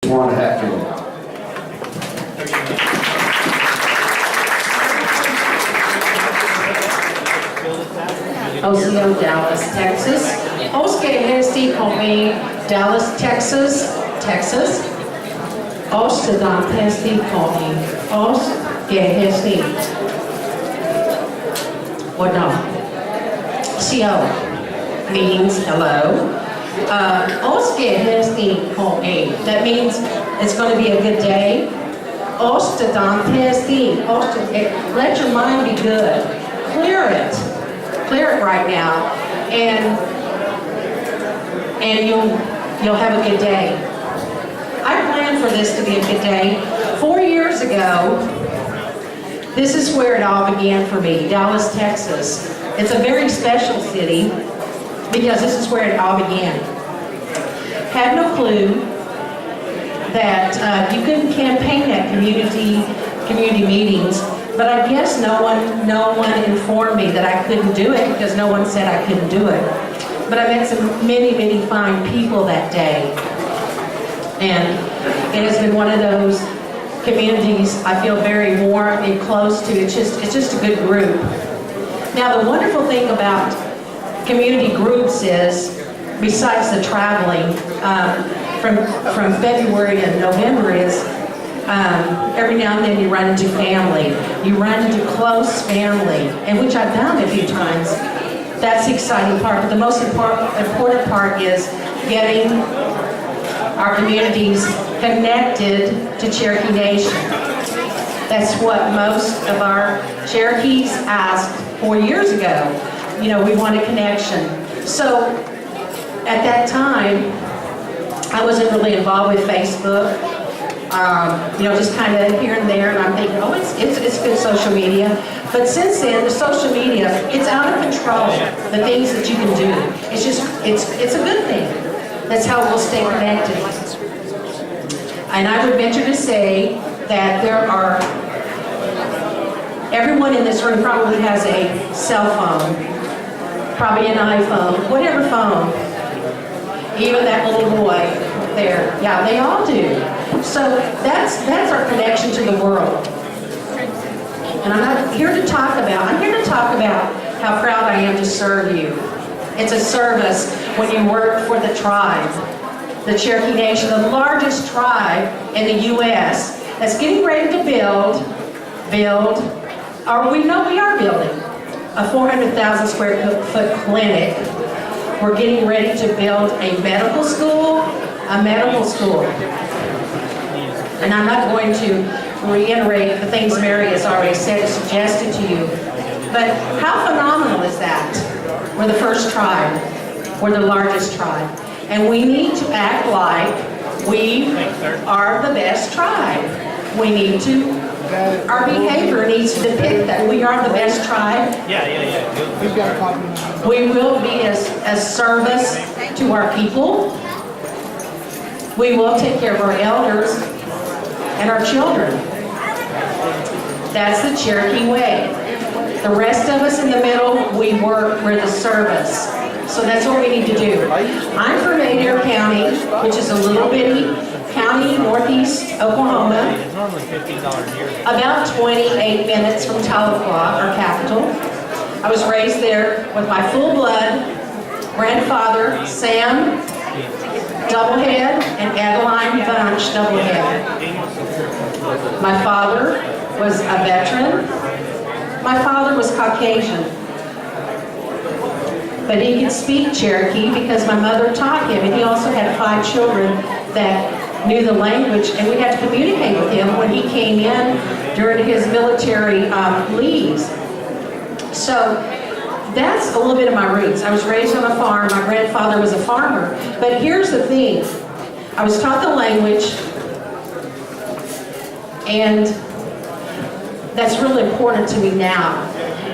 Wanda Hatfield. OCO, Dallas, Texas. Oske Hesti Komi, Dallas, Texas, Texas. Ostadam Hesti Komi, Oske Hesti. What no? CO means hello. Oske Hesti Komi, that means it's going to be a good day. Ostadam Hesti, let your mind be good. Clear it right now, and you'll have a good day. I planned for this to be a good day. 4 years ago, this is where it all began for me, Dallas, Texas. It's a very special city because this is where it all began. Had no clue that you couldn't campaign at community meetings. But I guess no one informed me that I couldn't do it because no one said I couldn't do it. But I met many fine people that day. And it has been one of those communities I feel very warm and close to. It's just a good group. Now the wonderful thing about community groups is, besides the traveling, from February to November is, every now and then you run into family. You run into close family, and which I've done a few times. That's the exciting part. But the most important part is getting our communities connected to Cherokee Nation. That's what most of our Cherokees asked 4 years ago. You know, we want a connection. So at that time, I wasn't really involved with Facebook. You know, just kind of here and there, and I'm thinking, oh, it's good social media. But since then, the social media, it's out of control, the things that you can do. It's just, it's a good thing. That's how we'll stay connected. And I would venture to say that everyone in this room probably has a cell phone, probably an iPhone, whatever phone. Even that little boy there, yeah, they all do. So that's our connection to the world. And I'm here to talk about how proud I am to serve you. It's a service when you work for the tribe, the Cherokee Nation, the largest tribe in the U.S. that's getting ready to build, or we know we are building, a 400,000 square foot clinic. We're getting ready to build a medical school. And I'm not going to reiterate the things Mary has already said or suggested to you. But how phenomenal is that? We're the first tribe. We're the largest tribe. And we need to act like we are the best tribe. We need to, our behavior needs to depict that we are the best tribe. We've got a copy. We will be as service to our people. We will take care of our elders and our children. That's the Cherokee way. The rest of us in the middle, we're the service. So that's what we need to do. I'm from Adair County, which is a little bitty county, northeast Oklahoma. About 28 minutes from Tahlequah, our capital. I was raised there with my full blood grandfather, Sam Doublehead, and Adeline Bunch Doublehead. My father was a veteran. My father was Caucasian. But he could speak Cherokee because my mother taught him, and he also had 5 children that knew the language, and we had to communicate with him when he came in during his military leaves. So that's a little bit of my roots. I was raised on a farm. My grandfather was a farmer. But here's the thing. I was taught the language, and that's really important to me now.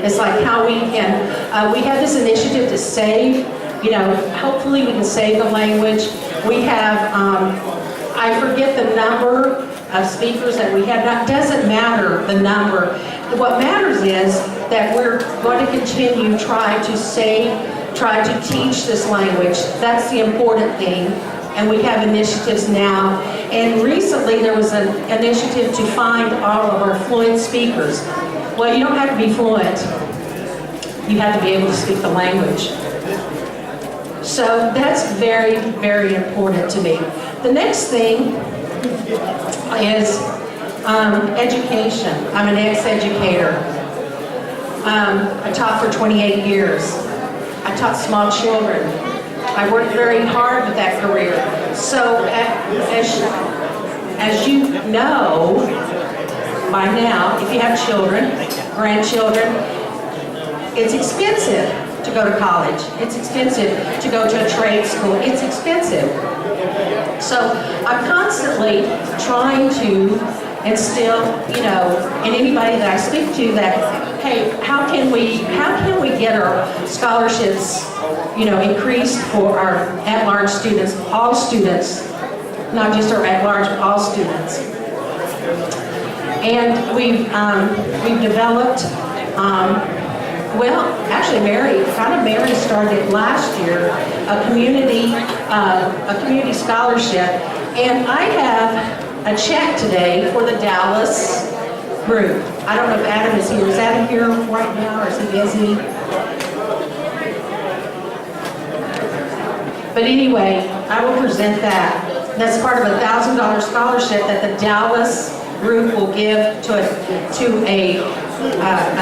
It's like how we can, we have this initiative to save, you know, hopefully we can save the language. We have, I forget the number of speakers that we have. That doesn't matter, the number. What matters is that we're going to continue try to teach this language. That's the important thing. And we have initiatives now. And recently there was an initiative to find all of our fluent speakers. Well, you don't have to be fluent. You have to be able to speak the language. So that's very, very important to me. The next thing is education. I'm an ex-educator. I taught for 28 years. I taught small children. I worked very hard with that career. So as you know by now, if you have children, grandchildren, it's expensive to go to college. It's expensive to go to a trade school. It's expensive. So I'm constantly trying to instill, in anybody that I speak to that, hey, how can we get our scholarships, increased for our at-large students, all students, not just our at-large, but all students. And we've developed, well, actually Mary started last year a community scholarship, and I have a check today for the Dallas group. I don't know if Adam is here. Is Adam here right now, or is he busy? But anyway, I will present that. That's part of a $1,000 scholarship that the Dallas group will give to a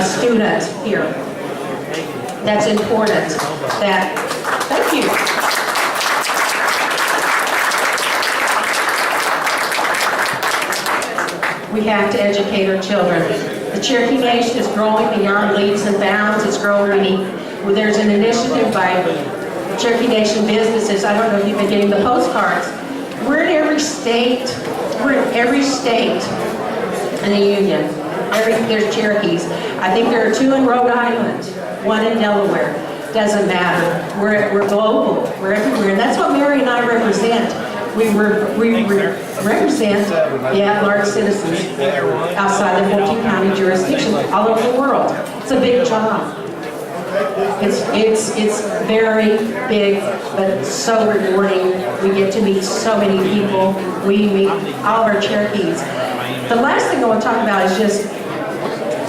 student here. That's important. Thank you. We have to educate our children. The Cherokee Nation is growing beyond leaps and bounds. It's growing. There's an initiative by Cherokee Nation businesses. I don't know if you've been getting the postcards. We're in every state. We're in every state in the Union. There's Cherokees. I think there are 2 in Rhode Island, 1 in Delaware. Doesn't matter. We're global. We're everywhere. And that's what Mary and I represent. We represent the at-large citizens outside the Fulton County jurisdiction, all over the world. It's a big job. It's very big, but so rewarding. We get to meet so many people. We meet all of our Cherokees. The last thing I want to talk about is just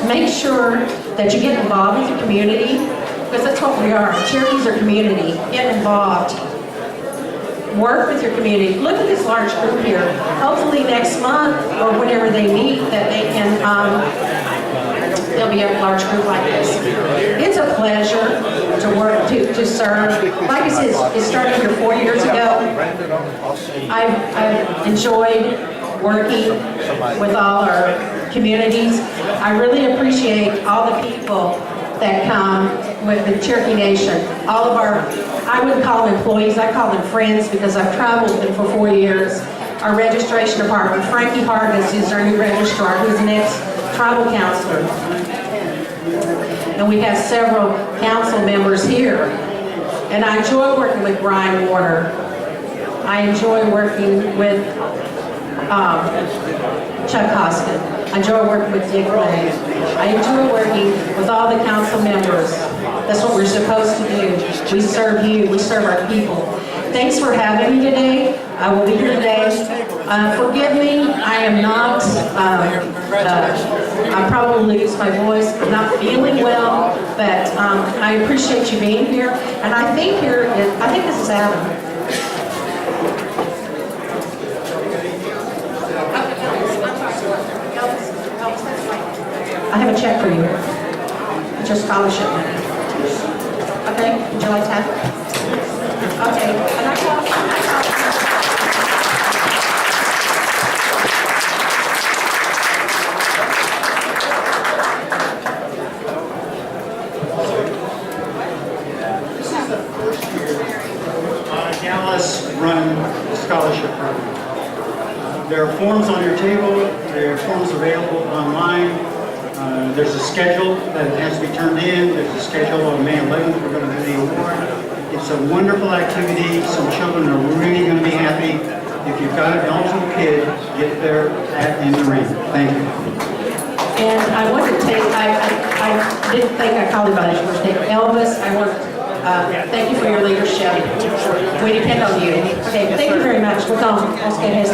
make sure that you get involved with your community, because that's what we are. Cherokees are community. Get involved. Work with your community. Look at this large group here. Hopefully next month or whenever they meet, that they can, there'll be a large group like this. It's a pleasure to work, to serve. Like I said, it started here 4 years ago. I've enjoyed working with all our communities. I really appreciate all the people that come with the Cherokee Nation. All of our, I wouldn't call them employees, I call them friends, because I've traveled with them for 4 years. Our registration department, Frankie Hargis is our new registrar, who's an ex-tribal counselor. And we have several council members here. And I enjoy working with Brian Warner. I enjoy working with Chuck Hoskin. I enjoy working with Dick Lane. I enjoy working with all the council members. That's what we're supposed to do. We serve you. We serve our people. Thanks for having me today. I will be here today. Forgive me. I am not, I probably lose my voice. I'm not feeling well, but I appreciate you being here. And I think this is Adam. I have a check for you. It's your scholarship money. Okay, would you like to have it? Okay, and I This is the first year Dallas run the scholarship program. There are forms on your table. There are forms available online. There's a schedule that has to be turned in. There's a schedule on May 11th. We're going to do the award. It's a wonderful activity. Some children are really going to be happy. If you've got an eligible kid, get there in the ring. Thank you. And I want to take, I didn't think I called him by his first name. Elvis, I want thank you for your leadership. We depend on you. Okay, thank you very much. We're gone. Let's get his